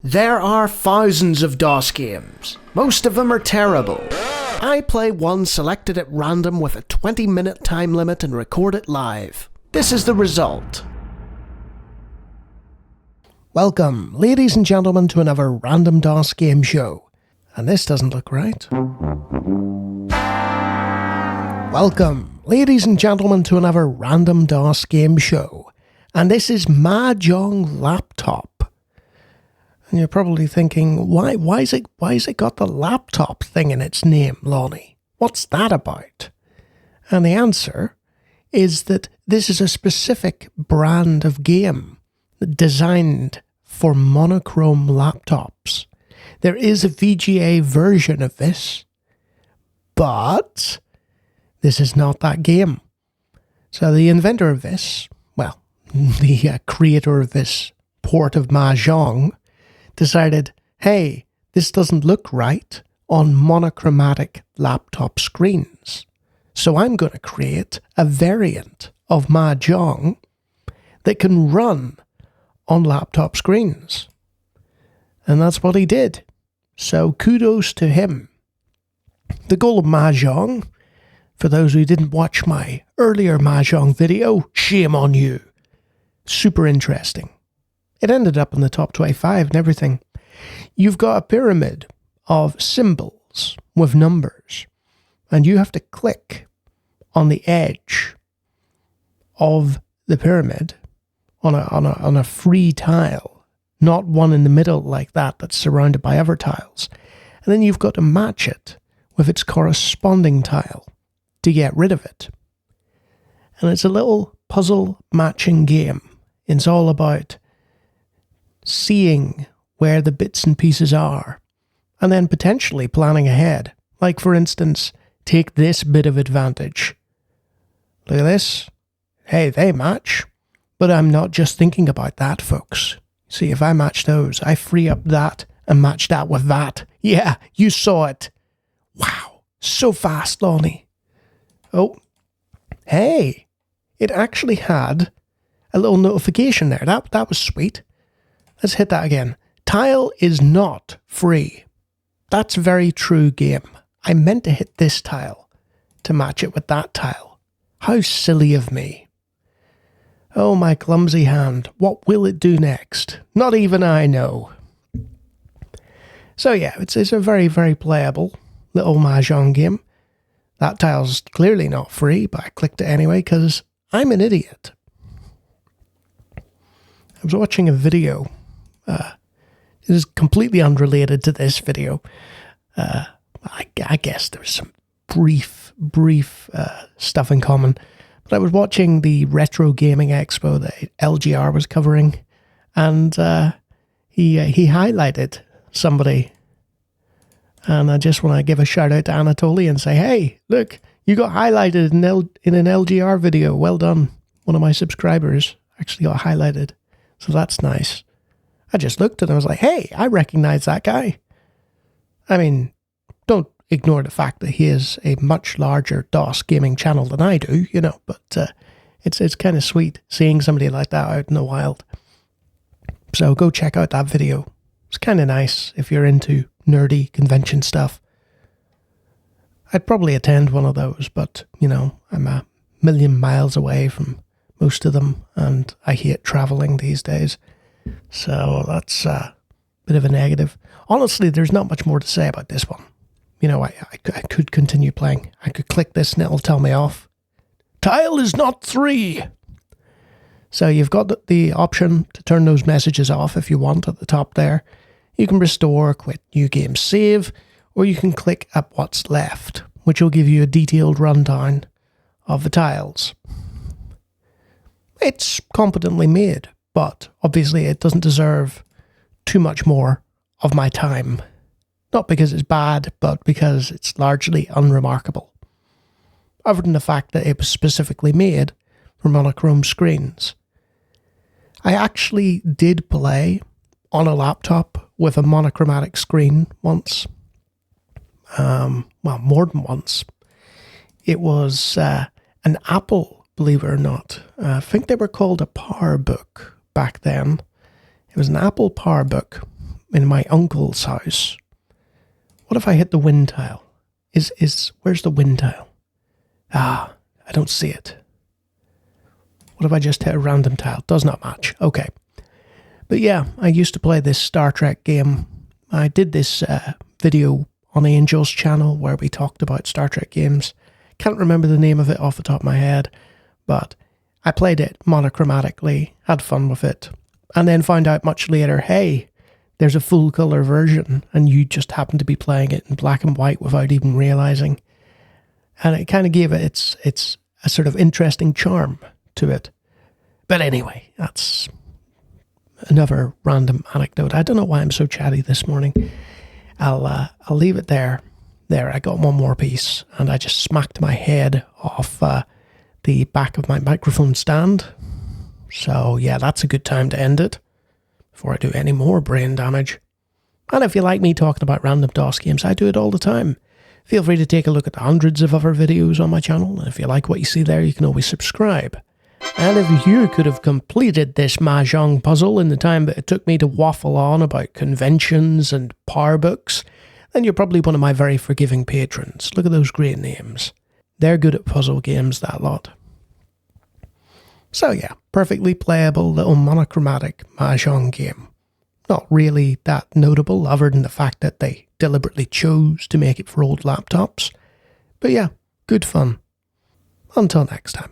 There are thousands of DOS games. Most of them are terrible. I play one selected at random with a 20-minute time limit and record it live. This is the result. Welcome, ladies and gentlemen, to another random DOS game show. And this doesn't look right. Welcome, ladies and gentlemen, to another random DOS game show. And this is Mah Jongg LapTop. And you're probably thinking, why's it got the laptop thing in its name, Lawnie? What's that about? And the answer is that this is a specific brand of game designed for monochrome laptops. There is a VGA version of this, but this is not that game. So the inventor of this, well, the creator of this port of Mah Jongg, decided, hey, this doesn't look right on monochromatic laptop screens. So I'm going to create a variant of Mah Jongg that can run on laptop screens. And that's what he did. So kudos to him. The goal of Mah Jongg, for those who didn't watch my earlier Mah Jongg video, shame on you. Super interesting. It ended up in the top 25 and everything. You've got a pyramid of symbols with numbers, and you have to click on the edge of the pyramid on a free tile, not one in the middle like that that's surrounded by other tiles. And then you've got to match it with its corresponding tile to get rid of it. And it's a little puzzle matching game. It's all about seeing where the bits and pieces are, and then potentially planning ahead. Like, for instance, take this bit of advantage. Look at this. Hey, they match. But I'm not just thinking about that, folks. See, if I match those, I free up that and match that with that. Yeah, you saw it. Wow, so fast, Lawnie. Oh, hey, it actually had a little notification there. That was sweet. Let's hit that again. Tile is not free. That's very true, game. I meant to hit this tile to match it with that tile. How silly of me. Oh, my clumsy hand. What will it do next? Not even I know. So yeah, it's a very, very playable little Mah Jongg game. That tile's clearly not free, but I clicked it anyway because I'm an idiot. I was watching a video. It is completely unrelated to this video. I guess there's some brief stuff in common. But I was watching the Retro Gaming Expo that LGR was covering, and he highlighted somebody. And I just want to give a shout out to Anatoly and say, hey, look, you got highlighted in an LGR video. Well done. One of my subscribers actually got highlighted. So that's nice. I just looked and I was like, hey, I recognize that guy. I mean, don't ignore the fact that he has a much larger DOS gaming channel than I do, you know, but it's kind of sweet seeing somebody like that out in the wild. So go check out that video. It's kind of nice if you're into nerdy convention stuff. I'd probably attend one of those, but, you know, I'm a million miles away from most of them, and I hate traveling these days. So that's a bit of a negative. Honestly, there's not much more to say about this one. You know, I could continue playing. I could click this and it'll tell me off. Tile is not 3. So you've got the option to turn those messages off if you want at the top there. You can restore, quit new game save, or you can click at what's left, which will give you a detailed rundown of the tiles. It's competently made, but obviously it doesn't deserve too much more of my time. Not because it's bad, but because it's largely unremarkable. Other than the fact that it was specifically made for monochrome screens. I actually did play on a laptop with a monochromatic screen once. Well, more than once. It was an Apple, believe it or not. I think they were called a powerbook back then. It was an Apple powerbook, in my uncle's house. What if I hit the wind tile? Where's the wind tile? I don't see it. What if I just hit a random tile? Does not match. Okay. But yeah, I used to play this Star Trek game. I did this video on Angel's channel where we talked about Star Trek games. Can't remember the name of it off the top of my head, but I played it monochromatically, had fun with it, and then found out much later, hey, there's a full colour version, and you just happen to be playing it in black and white without even realising. And it kind of gave it its a sort of interesting charm to it. But anyway, that's another random anecdote. I don't know why I'm so chatty this morning. I'll leave it there. There, I got one more piece, and I just smacked my head off the back of my microphone stand. So yeah, that's a good time to end it before I do any more brain damage. And if you like me talking about random DOS games, I do it all the time. Feel free to take a look at the hundreds of other videos on my channel, and if you like what you see there, you can always subscribe. And if you could have completed this Mah Jongg puzzle in the time that it took me to waffle on about conventions and powerbooks, then you're probably one of my very forgiving patrons. Look at those great names. They're good at puzzle games, that lot. So yeah, perfectly playable little monochromatic Mah Jongg game. Not really that notable other than the fact that they deliberately chose to make it for old laptops. But yeah, good fun. Until next time.